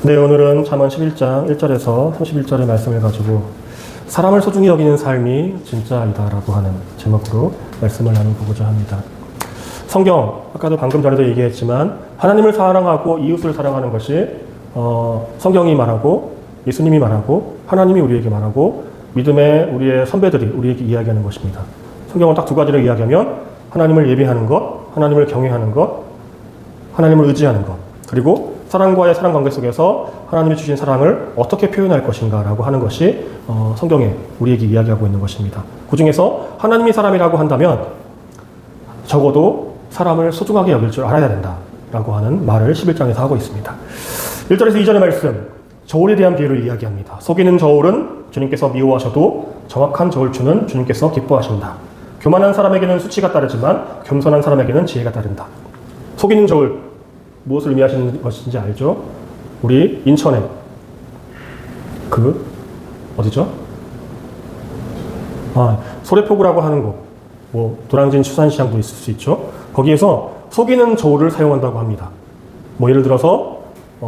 네, 오늘은 잠언 11장 1절에서 31절의 말씀을 가지고 사람을 소중히 여기는 삶이 진짜이다라고 하는 제목으로 말씀을 나눠보고자 합니다. 성경, 아까도 방금 전에도 얘기했지만 하나님을 사랑하고 이웃을 사랑하는 것이 성경이 말하고 예수님이 말하고 하나님이 우리에게 말하고 믿음의 우리의 선배들이 우리에게 이야기하는 것입니다. 성경은 딱 두 가지를 이야기하면 하나님을 예배하는 것, 하나님을 경외하는 것, 하나님을 의지하는 것, 그리고 사람과의 사랑 관계 속에서 하나님이 주신 사랑을 어떻게 표현할 것인가 라고 하는 것이 성경에 우리에게 이야기하고 있는 것입니다. 그 중에서 하나님이 사람이라고 한다면 적어도 사람을 소중하게 여길 줄 알아야 된다 라고 하는 말을 11장에서 하고 있습니다. 1절에서 2절의 말씀, 저울에 대한 비유를 이야기합니다. 속이는 저울은 주님께서 미워하셔도 정확한 저울추는 주님께서 기뻐하신다. 교만한 사람에게는 수치가 따르지만 겸손한 사람에게는 지혜가 따른다. 속이는 저울, 무엇을 의미하시는 것인지 알죠? 우리 인천에 어디죠? 소래포구라고 하는 곳, 도랑진 수산시장도 있을 수 있죠. 거기에서 속이는 저울을 사용한다고 합니다. 예를 들어서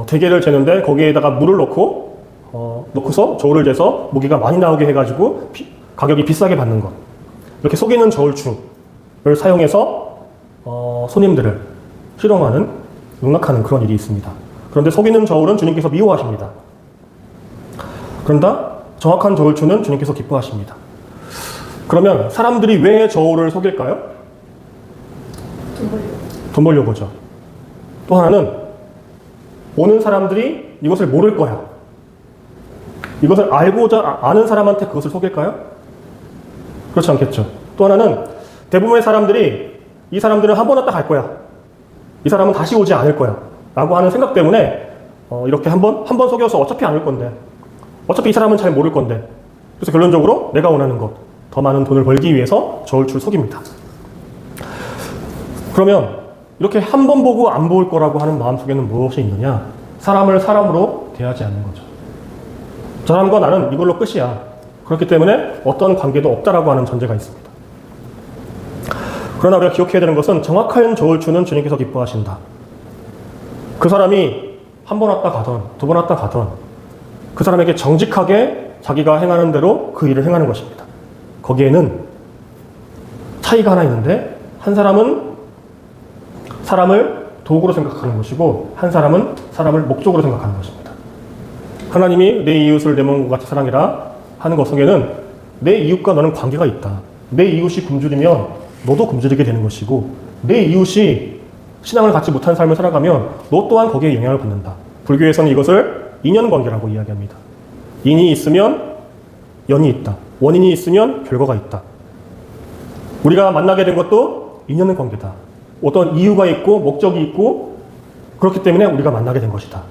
대게를 재는데 거기에다가 물을 넣고서 저울을 재서 무게가 많이 나오게 해가지고 가격이 비싸게 받는 것. 이렇게 속이는 저울추를 사용해서 손님들을 희롱하는 농락하는 그런 일이 있습니다. 그런데 속이는 저울은 주님께서 미워하십니다. 그런다 정확한 저울추는 주님께서 기뻐하십니다. 그러면 사람들이 왜 저울을 속일까요? 돈 벌려고죠. 또 하나는 오는 사람들이 이것을 모를 거야. 이것을 알고자 아는 사람한테 그것을 속일까요? 그렇지 않겠죠. 또 하나는 대부분의 사람들이 이 사람들은 한 번 왔다 갈 거야. 이 사람은 다시 오지 않을 거야 라고 하는 생각 때문에 이렇게 한 번 속여서 어차피 안 올 건데 어차피 이 사람은 잘 모를 건데 그래서 결론적으로 내가 원하는 것 더 많은 돈을 벌기 위해서 저울추를 속입니다. 그러면 이렇게 한 번 보고 안 볼 거라고 하는 마음속에는 무엇이 있느냐? 사람을 사람으로 대하지 않는 거죠. 저 사람과 나는 이걸로 끝이야. 그렇기 때문에 어떤 관계도 없다라고 하는 전제가 있습니다. 그러나 우리가 기억해야 되는 것은 정확한 저울추는 주님께서 기뻐하신다. 그 사람이 한 번 왔다 가던 두 번 왔다 가던 그 사람에게 정직하게 자기가 행하는 대로 그 일을 행하는 것입니다. 거기에는 차이가 하나 있는데 한 사람은 사람을 도구로 생각하는 것이고 한 사람은 사람을 목적으로 생각하는 것입니다. 하나님이 내 이웃을 내 몸과 같이 사랑해라 하는 것 속에는 내 이웃과 너는 관계가 있다. 내 이웃이 굶주리면 너도 굶주리게 되는 것이고 내 이웃이 신앙을 갖지 못한 삶을 살아가면 너 또한 거기에 영향을 받는다. 불교에서는 이것을 인연관계라고 이야기합니다. 인이 있으면 연이 있다. 원인이 있으면 결과가 있다. 우리가 만나게 된 것도 인연관계다. 어떤 이유가 있고 목적이 있고 그렇기 때문에 우리가 만나게 된 것이다.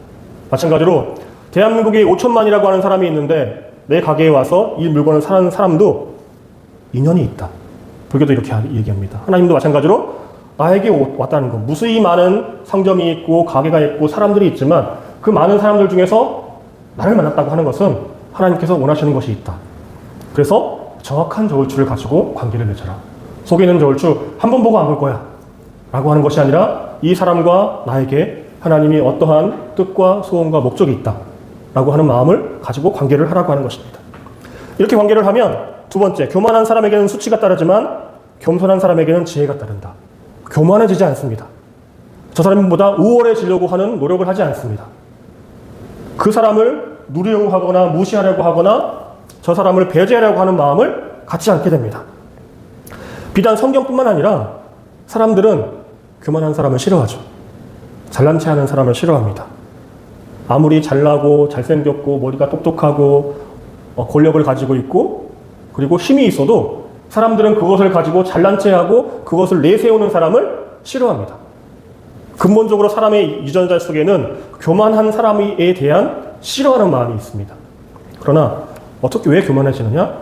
마찬가지로 대한민국에 5천만이라고 하는 사람이 있는데 내 가게에 와서 이 물건을 사는 사람도 인연이 있다. 불교도 이렇게 얘기합니다. 하나님도 마찬가지로 나에게 왔다는 것, 무수히 많은 상점이 있고 가게가 있고 사람들이 있지만 그 많은 사람들 중에서 나를 만났다고 하는 것은 하나님께서 원하시는 것이 있다. 그래서 정확한 저울추를 가지고 관계를 맺어라. 속이는 저울추 한 번 보고 안 볼 거야 라고 하는 것이 아니라 이 사람과 나에게 하나님이 어떠한 뜻과 소원과 목적이 있다 라고 하는 마음을 가지고 관계를 하라고 하는 것입니다. 이렇게 관계를 하면 두 번째, 교만한 사람에게는 수치가 따르지만 겸손한 사람에게는 지혜가 따른다. 교만해지지 않습니다. 저 사람보다 우월해지려고 하는 노력을 하지 않습니다. 그 사람을 누리려고 하거나 무시하려고 하거나 저 사람을 배제하려고 하는 마음을 갖지 않게 됩니다. 비단 성경뿐만 아니라 사람들은 교만한 사람을 싫어하죠. 잘난 체하는 사람을 싫어합니다. 아무리 잘나고 잘생겼고 머리가 똑똑하고 권력을 가지고 있고 그리고 힘이 있어도 사람들은 그것을 가지고 잘난 체하고 그것을 내세우는 사람을 싫어합니다. 근본적으로 사람의 유전자 속에는 교만한 사람에 대한 싫어하는 마음이 있습니다. 그러나 어떻게 왜 교만해지느냐?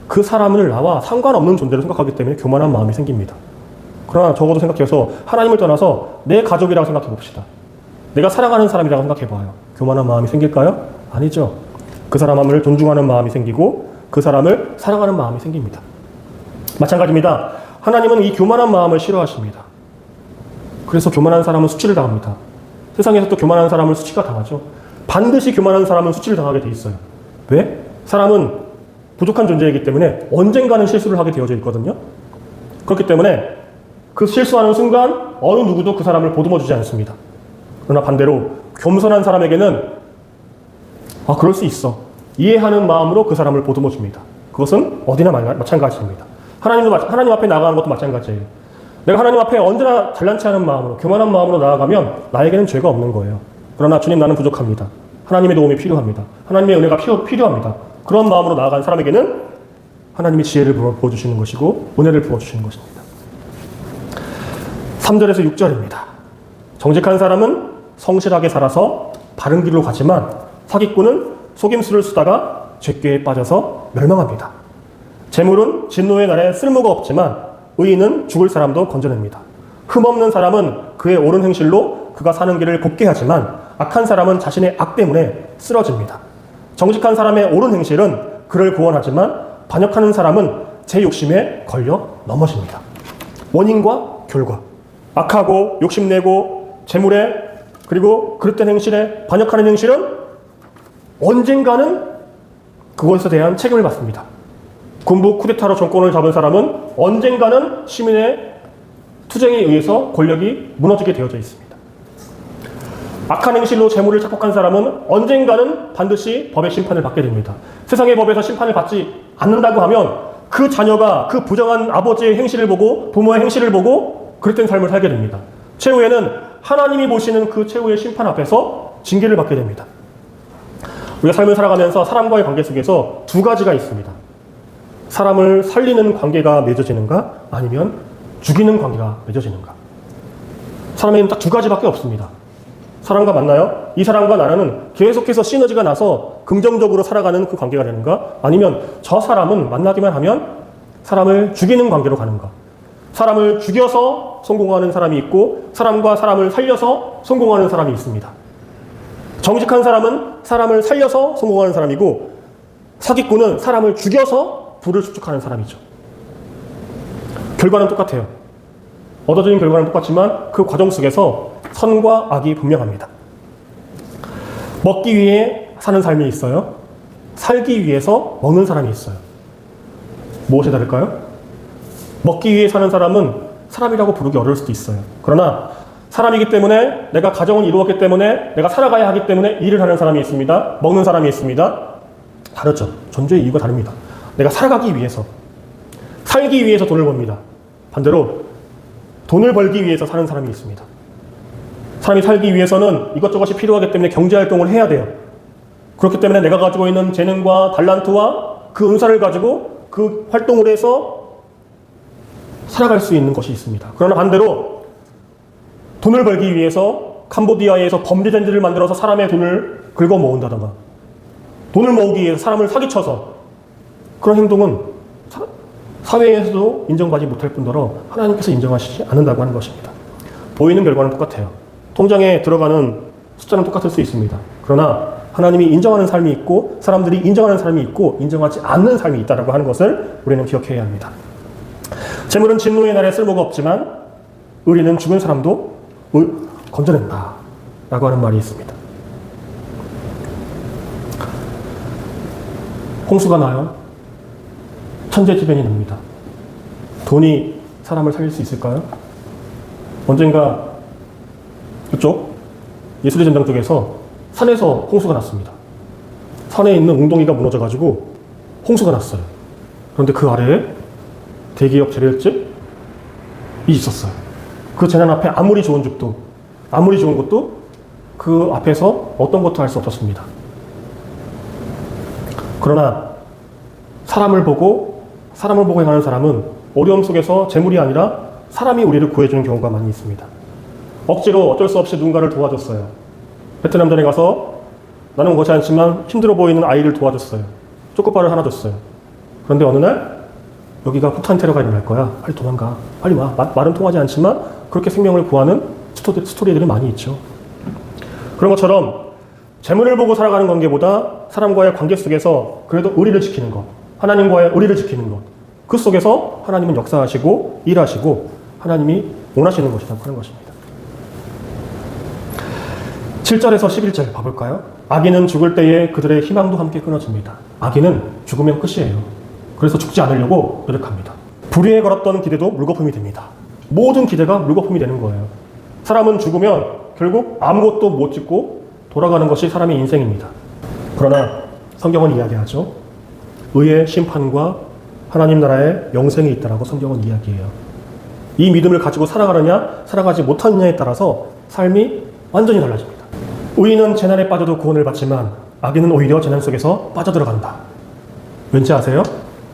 그 사람을 나와 상관없는 존재로 생각하기 때문에 교만한 마음이 생깁니다. 그러나 적어도 생각해서 하나님을 떠나서 내 가족이라고 생각해 봅시다. 내가 사랑하는 사람이라고 생각해 봐요. 교만한 마음이 생길까요? 아니죠. 그 사람을 존중하는 마음이 생기고 그 사람을 사랑하는 마음이 생깁니다. 마찬가지입니다. 하나님은 이 교만한 마음을 싫어하십니다. 그래서 교만한 사람은 수치를 당합니다. 세상에서 또 교만한 사람을 수치가 당하죠. 반드시 교만한 사람은 수치를 당하게 돼 있어요. 왜? 사람은 부족한 존재이기 때문에 언젠가는 실수를 하게 되어져 있거든요. 그렇기 때문에 그 실수하는 순간 어느 누구도 그 사람을 보듬어주지 않습니다. 그러나 반대로 겸손한 사람에게는 그럴 수 있어, 이해하는 마음으로 그 사람을 보듬어줍니다. 그것은 어디나 마찬가지입니다. 하나님 앞에 나아가는 것도 마찬가지예요. 내가 하나님 앞에 언제나 잘난치 않은 마음으로, 교만한 마음으로 나아가면 나에게는 죄가 없는 거예요. 그러나 주님, 나는 부족합니다. 하나님의 도움이 필요합니다. 하나님의 은혜가 필요합니다. 그런 마음으로 나아간 사람에게는 하나님이 지혜를 부어주시는 것이고 은혜를 부어주시는 것입니다. 3절에서 6절입니다. 정직한 사람은 성실하게 살아서 바른 길로 가지만 사기꾼은 속임수를 쓰다가 죄꾀에 빠져서 멸망합니다. 재물은 진노의 날에 쓸모가 없지만 의인은 죽을 사람도 건져냅니다. 흠없는 사람은 그의 옳은 행실로 그가 사는 길을 곱게 하지만 악한 사람은 자신의 악 때문에 쓰러집니다. 정직한 사람의 옳은 행실은 그를 구원하지만 반역하는 사람은 제 욕심에 걸려 넘어집니다. 원인과 결과. 악하고 욕심내고 재물에 그리고 그릇된 행실에 반역하는 행실은 언젠가는 그것에 대한 책임을 받습니다. 군부 쿠데타로 정권을 잡은 사람은 언젠가는 시민의 투쟁에 의해서 권력이 무너지게 되어져 있습니다. 악한 행실로 재물을 착복한 사람은 언젠가는 반드시 법의 심판을 받게 됩니다. 세상의 법에서 심판을 받지 않는다고 하면 그 자녀가 그 부정한 아버지의 행실을 보고 부모의 행실을 보고 그릇된 삶을 살게 됩니다. 최후에는 하나님이 보시는 그 최후의 심판 앞에서 징계를 받게 됩니다. 우리가 삶을 살아가면서 사람과의 관계 속에서 두 가지가 있습니다. 사람을 살리는 관계가 맺어지는가, 아니면 죽이는 관계가 맺어지는가. 사람에게는 딱 두 가지밖에 없습니다. 사람과 만나요? 이 사람과 나는 계속해서 시너지가 나서 긍정적으로 살아가는 그 관계가 되는가, 아니면 저 사람은 만나기만 하면 사람을 죽이는 관계로 가는가. 사람을 죽여서 성공하는 사람이 있고 사람과 사람을 살려서 성공하는 사람이 있습니다. 정직한 사람은 사람을 살려서 성공하는 사람이고 사기꾼은 사람을 죽여서 부를 축적하는 사람이죠. 결과는 똑같아요. 얻어지는 결과는 똑같지만 그 과정 속에서 선과 악이 분명합니다. 먹기 위해 사는 삶이 있어요. 살기 위해서 먹는 사람이 있어요. 무엇이 다를까요? 먹기 위해 사는 사람은 사람이라고 부르기 어려울 수도 있어요. 그러나 사람이기 때문에, 내가 가정을 이루었기 때문에, 내가 살아가야 하기 때문에 일을 하는 사람이 있습니다. 먹는 사람이 있습니다. 다르죠. 존재의 이유가 다릅니다. 내가 살아가기 위해서, 살기 위해서 돈을 법니다. 반대로 돈을 벌기 위해서 사는 사람이 있습니다. 사람이 살기 위해서는 이것저것이 필요하기 때문에 경제활동을 해야 돼요. 그렇기 때문에 내가 가지고 있는 재능과 달란트와 그 은사를 가지고 그 활동을 해서 살아갈 수 있는 것이 있습니다. 그러나 반대로 돈을 벌기 위해서 캄보디아에서 범죄단지를 만들어서 사람의 돈을 긁어 모은다던가, 돈을 모으기 위해서 사람을 사기쳐서, 그런 행동은 사회에서도 인정받지 못할 뿐더러 하나님께서 인정하시지 않는다고 하는 것입니다. 보이는 결과는 똑같아요. 통장에 들어가는 숫자는 똑같을 수 있습니다. 그러나 하나님이 인정하는 삶이 있고 사람들이 인정하는 삶이 있고 인정하지 않는 삶이 있다고 하는 것을 우리는 기억해야 합니다. 재물은 진노의 날에 쓸모가 없지만 의리는 죽은 사람도 건져낸다 라고 하는 말이 있습니다. 홍수가 나요. 천재지변이 납니다. 돈이 사람을 살릴 수 있을까요? 언젠가 이쪽 예술의 전당 쪽에서 산에서 홍수가 났습니다. 산에 있는 웅덩이가 무너져가지고 홍수가 났어요. 그런데 그 아래에 대기업 재래집이 있었어요. 그 재난 앞에 아무리 좋은 집도, 아무리 좋은 것도 그 앞에서 어떤 것도 할 수 없었습니다. 그러나 사람을 보고 행하는 사람은 어려움 속에서 재물이 아니라 사람이 우리를 구해주는 경우가 많이 있습니다. 억지로 어쩔 수 없이 누군가를 도와줬어요. 베트남전에 가서 나는 그렇지 않지만 힘들어 보이는 아이를 도와줬어요. 초코바를 하나 줬어요. 그런데 어느 날 여기가 폭탄 테러가 일어날 거야. 빨리 도망가. 빨리 와. 말은 통하지 않지만 그렇게 생명을 구하는 스토리들이 많이 있죠. 그런 것처럼 재물을 보고 살아가는 관계보다 사람과의 관계 속에서 그래도 의리를 지키는 것, 하나님과의 의리를 지키는 것, 그 속에서 하나님은 역사하시고 일하시고 하나님이 원하시는 것이라고 하는 것입니다. 7절에서 11절 봐볼까요? 악인은 죽을 때에 그들의 희망도 함께 끊어집니다. 악인은 죽으면 끝이에요. 그래서 죽지 않으려고 노력합니다. 불의에 걸었던 기대도 물거품이 됩니다. 모든 기대가 물거품이 되는 거예요. 사람은 죽으면 결국 아무것도 못 짓고 돌아가는 것이 사람의 인생입니다. 그러나 성경은 이야기하죠. 의의 심판과 하나님 나라의 영생이 있다라고 성경은 이야기해요. 이 믿음을 가지고 살아가느냐 살아가지 못하느냐에 따라서 삶이 완전히 달라집니다. 의인은 재난에 빠져도 구원을 받지만 악인은 오히려 재난 속에서 빠져들어간다. 왠지 아세요?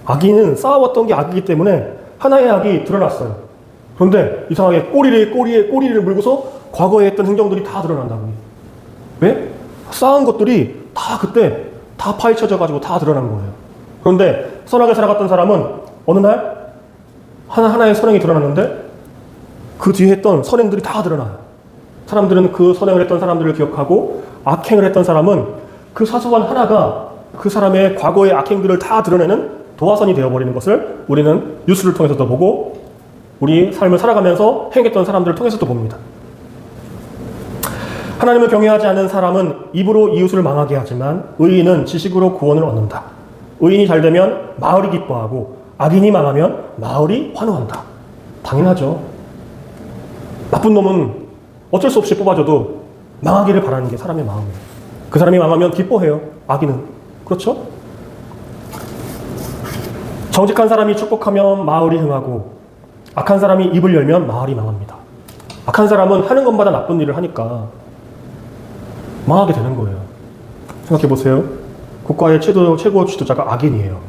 악인은 쌓아왔던 게 악이기 때문에 하나의 악이 드러났어요. 그런데 이상하게 꼬리를 물고서 과거에 했던 행정들이 다 드러난다고. 왜? 쌓은 것들이 다 그때 다 파헤쳐져가지고 다 드러난 거예요. 그런데 선하게 살아갔던 사람은 어느 날 하나의 선행이 드러났는데 그 뒤에 했던 선행들이 다 드러나요. 사람들은 그 선행을 했던 사람들을 기억하고 악행을 했던 사람은 그 사소한 하나가 그 사람의 과거의 악행들을 다 드러내는 도화선이 되어버리는 것을 우리는 뉴스를 통해서도 보고 우리 삶을 살아가면서 행했던 사람들을 통해서도 봅니다. 하나님을 경외하지 않는 사람은 입으로 이웃을 망하게 하지만 의인은 지식으로 구원을 얻는다. 의인이 잘되면 마을이 기뻐하고 악인이 망하면 마을이 환호한다. 당연하죠. 나쁜 놈은 어쩔 수 없이 뽑아줘도 망하기를 바라는 게 사람의 마음이에요. 그 사람이 망하면 기뻐해요. 악인은. 그렇죠? 정직한 사람이 축복하면 마을이 흥하고 악한 사람이 입을 열면 마을이 망합니다. 악한 사람은 하는 것마다 나쁜 일을 하니까 망하게 되는 거예요. 생각해보세요. 국가의 최고 지도자가 악인이에요.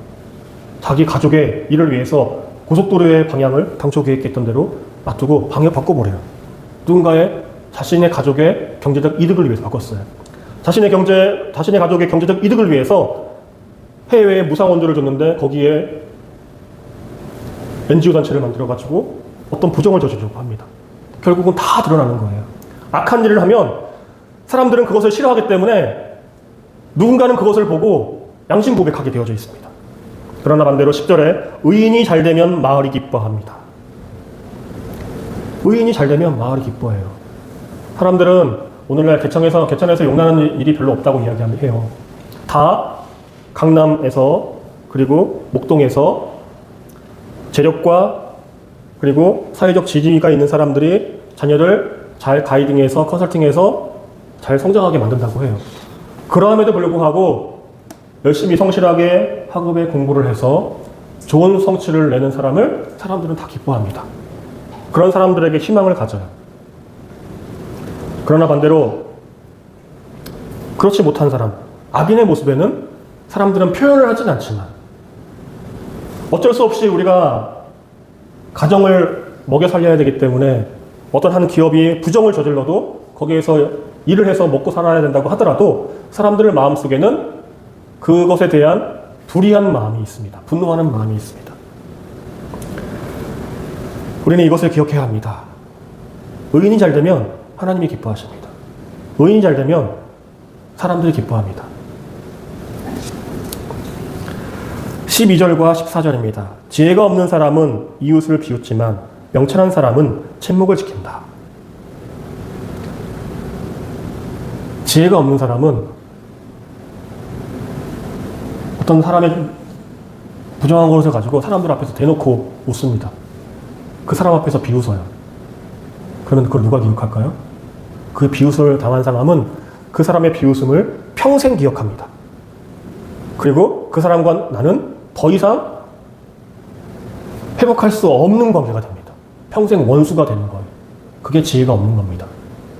자기 가족의 일을 위해서 고속도로의 방향을 당초 계획했던 대로 놔두고 방향을 바꿔버려요. 누군가의 자신의 가족의 경제적 이득을 위해서 바꿨어요. 자신의 가족의 경제적 이득을 위해서 해외에 무상원조를 줬는데 거기에 NGO 단체를 만들어가지고 어떤 부정을 저지르려고 합니다. 결국은 다 드러나는 거예요. 악한 일을 하면 사람들은 그것을 싫어하기 때문에 누군가는 그것을 보고 양심 고백하게 되어져 있습니다. 그러나 반대로 10절에 의인이 잘되면 마을이 기뻐합니다. 의인이 잘되면 마을이 기뻐해요. 사람들은 오늘날 개천에서 용나는 일이 별로 없다고 이야기해요. 다 강남에서 그리고 목동에서 재력과 그리고 사회적 지지가 있는 사람들이 자녀를 잘 가이딩해서 컨설팅해서 잘 성장하게 만든다고 해요. 그럼에도 불구하고 열심히 성실하게 학업에 공부를 해서 좋은 성취를 내는 사람들은 다 기뻐합니다. 그런 사람들에게 희망을 가져요. 그러나 반대로 그렇지 못한 사람, 악인의 모습에는 사람들은 표현을 하진 않지만 어쩔 수 없이 우리가 가정을 먹여 살려야 되기 때문에 어떤 한 기업이 부정을 저질러도 거기에서 일을 해서 먹고 살아야 된다고 하더라도 사람들 마음속에는 그것에 대한 불의한 마음이 있습니다. 분노하는 마음이 있습니다. 우리는 이것을 기억해야 합니다. 의인이 잘 되면 하나님이 기뻐하십니다. 의인이 잘 되면 사람들이 기뻐합니다. 12절과 14절입니다. 지혜가 없는 사람은 이웃을 비웃지만 명철한 사람은 침묵을 지킨다. 지혜가 없는 사람은 어떤 사람의 부정한 것을 가지고 사람들 앞에서 대놓고 웃습니다. 그 사람 앞에서 비웃어요. 그러면 그걸 누가 기억할까요? 그 비웃을 당한 사람은 그 사람의 비웃음을 평생 기억합니다. 그리고 그 사람과 나는 더 이상 회복할 수 없는 관계가 됩니다. 평생 원수가 되는 거예요. 그게 지혜가 없는 겁니다.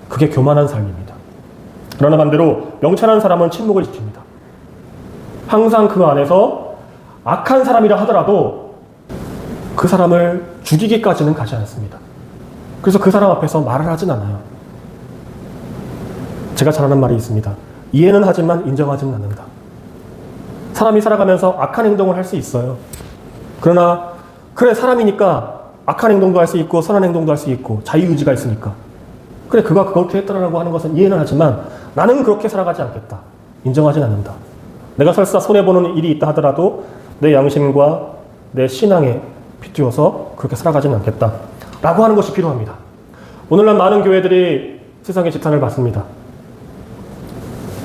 그게 교만한 삶입니다. 그러나 반대로 명철한 사람은 침묵을 지킵니다. 항상 그 안에서 악한 사람이라 하더라도 그 사람을 죽이기까지는 가지 않습니다. 그래서 그 사람 앞에서 말을 하진 않아요. 제가 잘 아는 말이 있습니다. 이해는 하지만 인정하지는 않는다. 사람이 살아가면서 악한 행동을 할 수 있어요. 그러나 그래 사람이니까 악한 행동도 할 수 있고 선한 행동도 할 수 있고 자유의지가 있으니까 그래 그가 그렇게 했더라고 하는 것은 이해는 하지만 나는 그렇게 살아가지 않겠다. 인정하진 않는다. 내가 설사 손해보는 일이 있다 하더라도 내 양심과 내 신앙에 비추어서 그렇게 살아가지는 않겠다. 라고 하는 것이 필요합니다. 오늘날 많은 교회들이 세상의 지탄을 받습니다.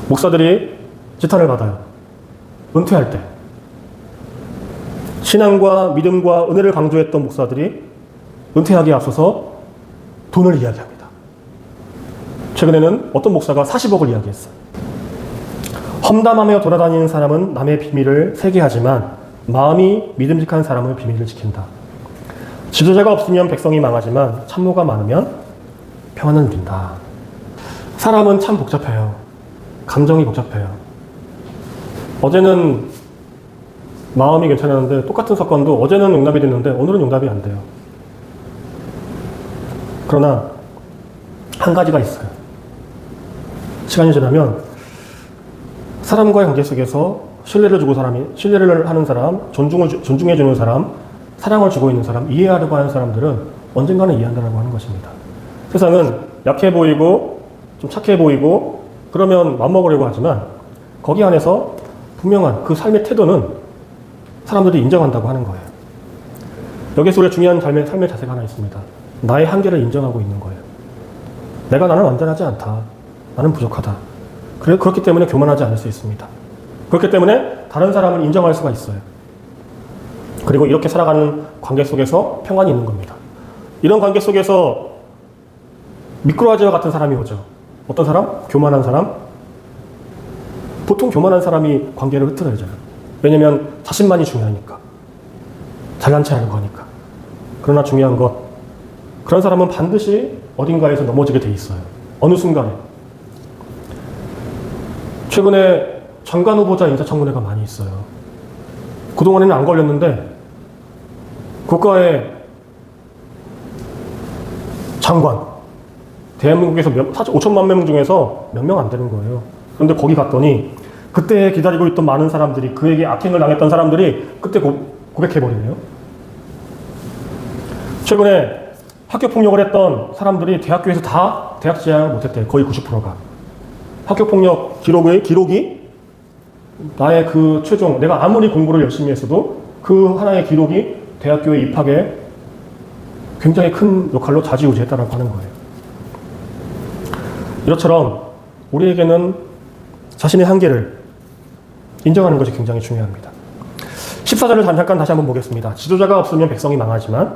목사들이 지탄을 받아요. 은퇴할 때. 신앙과 믿음과 은혜를 강조했던 목사들이 은퇴하기에 앞서서 돈을 이야기합니다. 최근에는 어떤 목사가 40억을 이야기했어요. 험담하며 돌아다니는 사람은 남의 비밀을 세게 하지만 마음이 믿음직한 사람은 비밀을 지킨다. 지도자가 없으면 백성이 망하지만 참모가 많으면 평안을 누린다. 사람은 참 복잡해요. 감정이 복잡해요. 어제는 마음이 괜찮았는데 똑같은 사건도 어제는 용납이 됐는데 오늘은 용납이 안 돼요. 그러나 한 가지가 있어요. 시간이 지나면 사람과의 관계 속에서 신뢰를 하는 사람, 존중해주는 사람, 사랑을 주고 있는 사람, 이해하려고 하는 사람들은 언젠가는 이해한다고 하는 것입니다. 세상은 약해 보이고 좀 착해 보이고 그러면 맘먹으려고 하지만 거기 안에서 분명한 그 삶의 태도는 사람들이 인정한다고 하는 거예요. 여기서 우리가 중요한 삶의 자세가 하나 있습니다. 나의 한계를 인정하고 있는 거예요. 나는 완전하지 않다. 나는 부족하다. 그렇기 때문에 교만하지 않을 수 있습니다. 그렇기 때문에 다른 사람을 인정할 수가 있어요. 그리고 이렇게 살아가는 관계 속에서 평안이 있는 겁니다. 이런 관계 속에서 미꾸라지와 같은 사람이 오죠. 어떤 사람? 교만한 사람? 보통 교만한 사람이 관계를 흐트러져요. 왜냐면 자신만이 중요하니까. 잘난 체 하는 거니까. 그러나 중요한 것, 그런 사람은 반드시 어딘가에서 넘어지게 돼 있어요. 어느 순간에. 최근에 장관 후보자 인사청문회가 많이 있어요. 그동안에는 안 걸렸는데 국가의 장관, 대한민국에서 5천만 명 중에서 몇 명 안 되는 거예요. 그런데 거기 갔더니 그때 기다리고 있던 많은 사람들이, 그에게 악행을 당했던 사람들이 그때 고백해버리네요. 최근에 학교폭력을 했던 사람들이 대학교에서 다 대학 진학을 못했대요. 거의 90%가. 학교폭력 기록이 나의 그 최종, 내가 아무리 공부를 열심히 했어도 그 하나의 기록이 대학교에 입학에 굉장히 큰 역할로 좌지우지했다라고 하는 거예요. 이것처럼 우리에게는 자신의 한계를 인정하는 것이 굉장히 중요합니다. 14절을 잠깐 다시 한번 보겠습니다. 지도자가 없으면 백성이 망하지만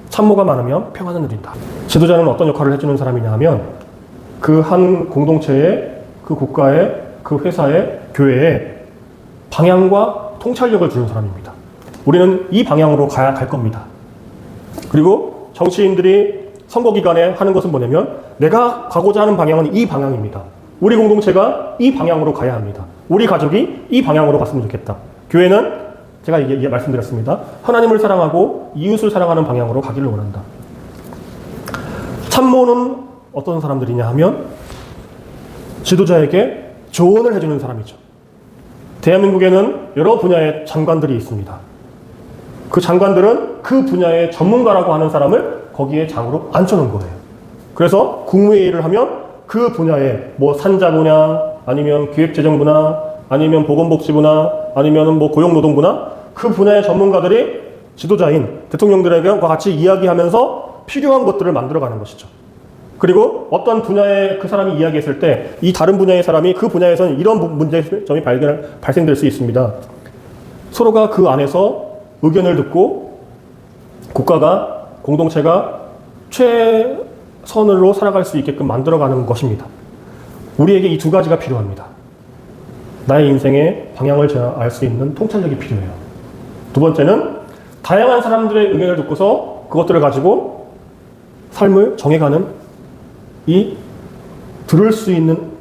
참모가 많으면 평안을 누린다. 지도자는 어떤 역할을 해주는 사람이냐 하면 그 한 공동체에, 그 국가에, 그 회사에, 교회에 방향과 통찰력을 주는 사람입니다. 우리는 이 방향으로 갈 겁니다. 그리고 정치인들이 선거 기간에 하는 것은 뭐냐면 내가 가고자 하는 방향은 이 방향입니다. 우리 공동체가 이 방향으로 가야 합니다. 우리 가족이 이 방향으로 갔으면 좋겠다. 교회는 제가 말씀드렸습니다. 하나님을 사랑하고 이웃을 사랑하는 방향으로 가기를 원한다. 참모는 어떤 사람들이냐 하면 지도자에게 조언을 해주는 사람이죠. 대한민국에는 여러 분야의 장관들이 있습니다. 그 장관들은 그 분야의 전문가라고 하는 사람을 거기에 장으로 앉혀놓은 거예요. 그래서 국무회의를 하면 그 분야에 산자 분야, 아니면 기획재정부나, 아니면 보건복지부나, 아니면 고용노동부나 그 분야의 전문가들이 지도자인 대통령들과 같이 이야기하면서 필요한 것들을 만들어가는 것이죠. 그리고 어떤 분야에 그 사람이 이야기했을 때 이 다른 분야의 사람이 그 분야에서는 이런 문제점이 발생될 수 있습니다. 서로가 그 안에서 의견을 듣고 국가가, 공동체가 최선으로 살아갈 수 있게끔 만들어가는 것입니다. 우리에게 이 두 가지가 필요합니다. 나의 인생의 방향을 알 수 있는 통찰력이 필요해요. 두 번째는 다양한 사람들의 의견을 듣고서 그것들을 가지고 삶을 정해가는 들을 수 있는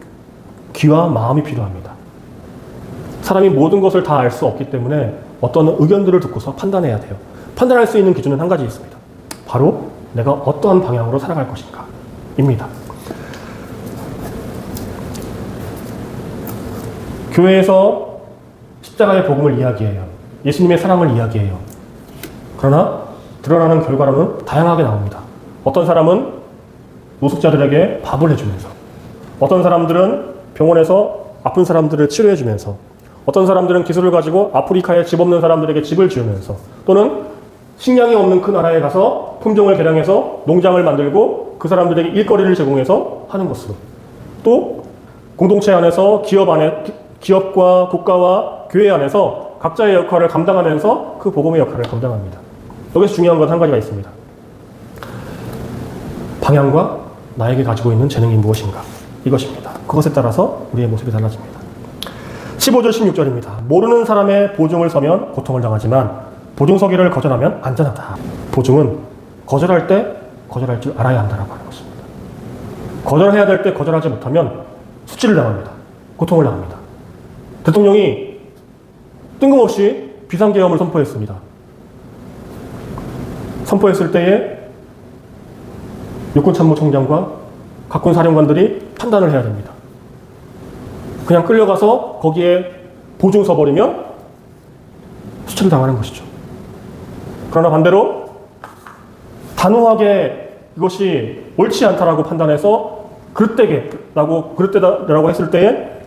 귀와 마음이 필요합니다. 사람이 모든 것을 다 알 수 없기 때문에 어떤 의견들을 듣고서 판단해야 돼요. 판단할 수 있는 기준은 한 가지 있습니다. 바로 내가 어떠한 방향으로 살아갈 것인가 입니다. 교회에서 십자가의 복음을 이야기해요. 예수님의 사랑을 이야기해요. 그러나 드러나는 결과로는 다양하게 나옵니다. 어떤 사람은 노숙자들에게 밥을 해주면서, 어떤 사람들은 병원에서 아픈 사람들을 치료해주면서, 어떤 사람들은 기술을 가지고 아프리카에 집 없는 사람들에게 집을 지으면서, 또는 식량이 없는 그 나라에 가서 품종을 개량해서 농장을 만들고 그 사람들에게 일거리를 제공해서 하는 것으로, 또 공동체 안에서 기업과 국가와 교회 안에서 각자의 역할을 감당하면서 그 복음의 역할을 감당합니다. 여기서 중요한 건 한 가지가 있습니다. 방향과 나에게 가지고 있는 재능이 무엇인가? 이것입니다. 그것에 따라서 우리의 모습이 달라집니다. 15절 16절입니다. 모르는 사람의 보증을 서면 고통을 당하지만 보증 서기를 거절하면 안전하다. 보증은 거절할 때 거절할 줄 알아야 한다라고 하는 것입니다. 거절해야 될 때 거절하지 못하면 수치를 당합니다. 고통을 당합니다. 대통령이 뜬금없이 비상계엄을 선포했습니다. 선포했을 때에 육군참모총장과 각군 사령관들이 판단을 해야 됩니다. 그냥 끌려가서 거기에 보증 서버리면 수치를 당하는 것이죠. 그러나 반대로 단호하게 이것이 옳지 않다라고 판단해서 그릇되다라고 했을 때에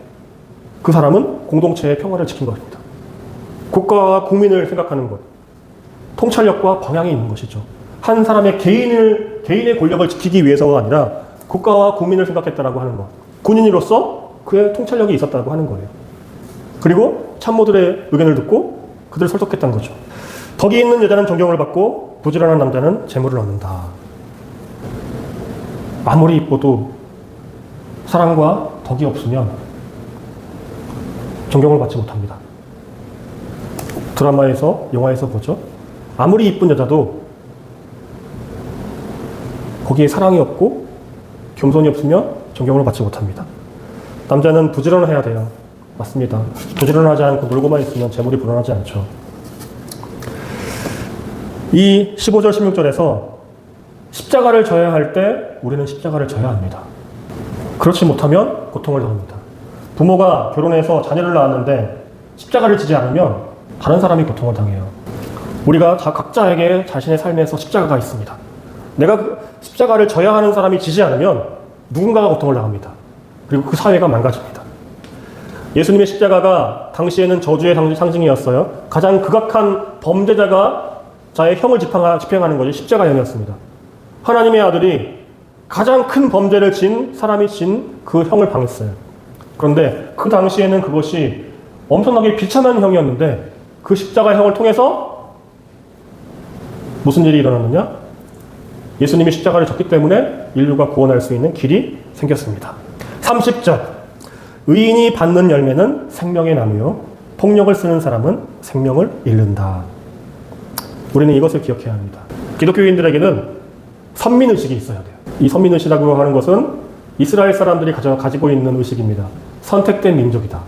그 사람은 공동체의 평화를 지킨 것입니다. 국가와 국민을 생각하는 것, 통찰력과 방향이 있는 것이죠. 한 사람의 개인의 권력을 지키기 위해서가 아니라 국가와 국민을 생각했다라고 하는 것. 군인으로서 그의 통찰력이 있었다고 하는 거예요. 그리고 참모들의 의견을 듣고 그들을 설득했다는 거죠. 덕이 있는 여자는 존경을 받고 부지런한 남자는 재물을 얻는다. 아무리 이뻐도 사랑과 덕이 없으면 존경을 받지 못합니다. 드라마에서, 영화에서 보죠. 아무리 이쁜 여자도 거기에 사랑이 없고 겸손이 없으면 존경을 받지 못합니다. 남자는 부지런해야 돼요. 맞습니다. 부지런하지 않고 놀고만 있으면 재물이 불어나지 않죠. 이 15절 16절에서 십자가를 져야 할 때 우리는 십자가를 져야 합니다. 그렇지 못하면 고통을 당합니다. 부모가 결혼해서 자녀를 낳았는데 십자가를 지지 않으면 다른 사람이 고통을 당해요. 우리가 각자에게 자신의 삶에서 십자가가 있습니다. 내가 십자가를 져야 하는 사람이 지지 않으면 누군가가 고통을 당합니다. 그리고 그 사회가 망가집니다. 예수님의 십자가가 당시에는 저주의 상징이었어요. 가장 극악한 범죄자가 자의 형을 집행하는 것이 십자가형이었습니다. 하나님의 아들이 가장 큰 범죄를 진 사람이 진 그 형을 당했어요. 그런데 그 당시에는 그것이 엄청나게 비참한 형이었는데 그 십자가형을 통해서 무슨 일이 일어났느냐? 예수님이 십자가를 졌기 때문에 인류가 구원할 수 있는 길이 생겼습니다. 30절 의인이 받는 열매는 생명의 나무요 폭력을 쓰는 사람은 생명을 잃는다. 우리는 이것을 기억해야 합니다. 기독교인들에게는 선민의식이 있어야 돼요. 이 선민의식이라고 하는 것은 이스라엘 사람들이 가지고 있는 의식입니다. 선택된 민족이다.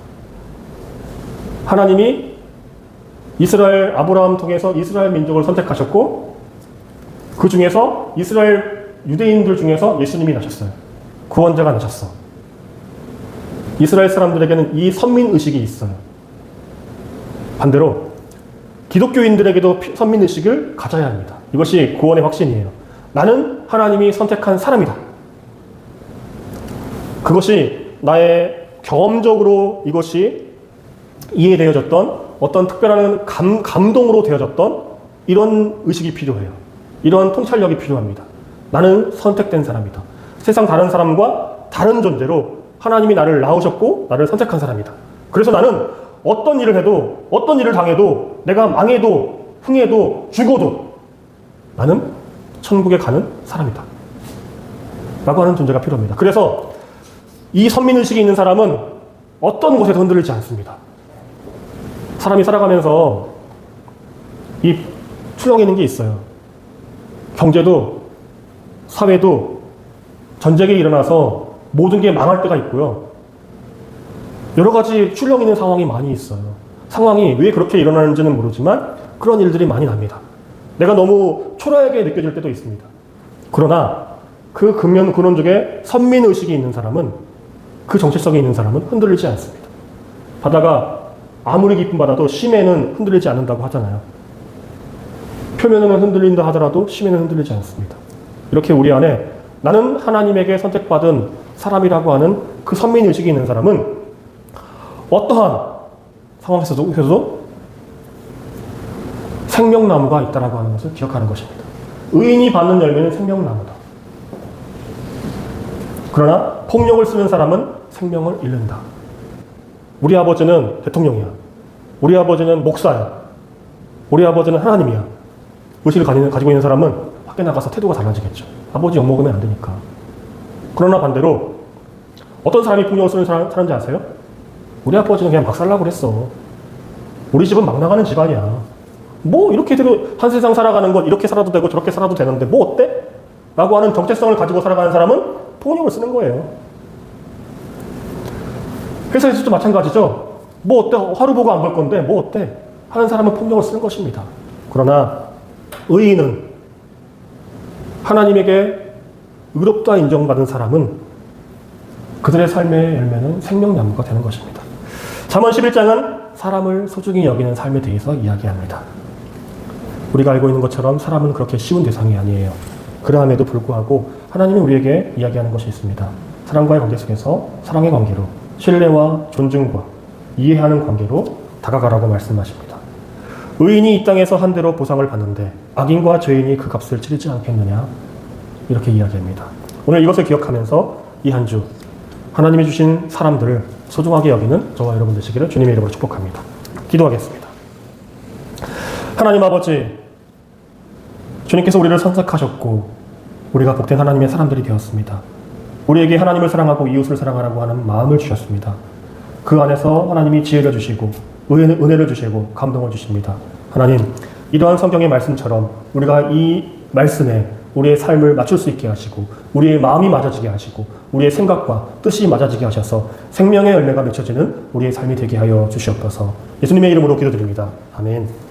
하나님이 아브라함 통해서 이스라엘 민족을 선택하셨고 그 중에서 유대인들 중에서 예수님이 나셨어요. 구원자가 나셨어. 이스라엘 사람들에게는 이 선민의식이 있어요. 반대로 기독교인들에게도 선민의식을 가져야 합니다. 이것이 구원의 확신이에요. 나는 하나님이 선택한 사람이다. 그것이 나의 경험적으로 이것이 이해되어졌던 어떤 특별한 감동으로 되어졌던 이런 의식이 필요해요. 이러한 통찰력이 필요합니다. 나는 선택된 사람이다. 세상 다른 사람과 다른 존재로 하나님이 나를 낳으셨고 나를 선택한 사람이다. 그래서 나는 어떤 일을 해도 어떤 일을 당해도 내가 망해도 흥해도 죽어도 나는 천국에 가는 사람이다. 라고 하는 존재가 필요합니다. 그래서 이 선민의식이 있는 사람은 어떤 곳에도 흔들리지 않습니다. 사람이 살아가면서 이 출렁이는 게 있어요. 경제도 사회도 전쟁이 일어나서 모든 게 망할 때가 있고요. 여러 가지 출렁이는 상황이 많이 있어요. 상황이 왜 그렇게 일어나는지는 모르지만 그런 일들이 많이 납니다. 내가 너무 초라하게 느껴질 때도 있습니다. 그러나 그 근원적에 선민의식이 있는 사람은 그 정체성이 있는 사람은 흔들리지 않습니다. 바다가 아무리 깊은 바다도 심해는 흔들리지 않는다고 하잖아요. 표면은 흔들린다 하더라도 심해는 흔들리지 않습니다. 이렇게 우리 안에 나는 하나님에게 선택받은 사람이라고 하는 그 선민의식이 있는 사람은 어떠한 상황에서도 생명나무가 있다라고 하는 것을 기억하는 것입니다. 의인이 받는 열매는 생명나무다. 그러나 폭력을 쓰는 사람은 생명을 잃는다. 우리 아버지는 대통령이야. 우리 아버지는 목사야. 우리 아버지는 하나님이야. 의식을 가지고 있는 사람은 밖에 나가서 태도가 달라지겠죠. 아버지 욕먹으면 안 되니까. 그러나 반대로 어떤 사람이 폭력을 쓰는 사람인지 아세요? 우리 아버지는 그냥 막 살라고 그랬어. 우리 집은 막 나가는 집안이야. 뭐 이렇게 한 세상 살아가는 건 이렇게 살아도 되고 저렇게 살아도 되는데 뭐 어때? 라고 하는 정체성을 가지고 살아가는 사람은 폭력을 쓰는 거예요. 회사에서도 마찬가지죠. 뭐 어때? 하루 보고 안 볼 건데 뭐 어때? 하는 사람은 폭력을 쓰는 것입니다. 그러나 의인은 하나님에게 의롭다 인정받은 사람은 그들의 삶의 열매는 생명나무가 되는 것입니다. 잠언 11장은 사람을 소중히 여기는 삶에 대해서 이야기합니다. 우리가 알고 있는 것처럼 사람은 그렇게 쉬운 대상이 아니에요. 그러함에도 불구하고 하나님이 우리에게 이야기하는 것이 있습니다. 사람과의 관계 속에서 사랑의 관계로, 신뢰와 존중과 이해하는 관계로 다가가라고 말씀하십니다. 의인이 이 땅에서 한 대로 보상을 받는데 악인과 죄인이 그 값을 치르지 않겠느냐, 이렇게 이야기합니다. 오늘 이것을 기억하면서 이 한 주 하나님이 주신 사람들을 소중하게 여기는 저와 여러분 되시기를 주님의 이름으로 축복합니다. 기도하겠습니다. 하나님 아버지, 주님께서 우리를 선택하셨고 우리가 복된 하나님의 사람들이 되었습니다. 우리에게 하나님을 사랑하고 이웃을 사랑하라고 하는 마음을 주셨습니다. 그 안에서 하나님이 지혜를 주시고 은혜를 주시고 감동을 주십니다. 하나님, 이러한 성경의 말씀처럼 우리가 이 말씀에 우리의 삶을 맞출 수 있게 하시고 우리의 마음이 맞아지게 하시고 우리의 생각과 뜻이 맞아지게 하셔서 생명의 열매가 맺혀지는 우리의 삶이 되게 하여 주시옵소서. 예수님의 이름으로 기도드립니다. 아멘.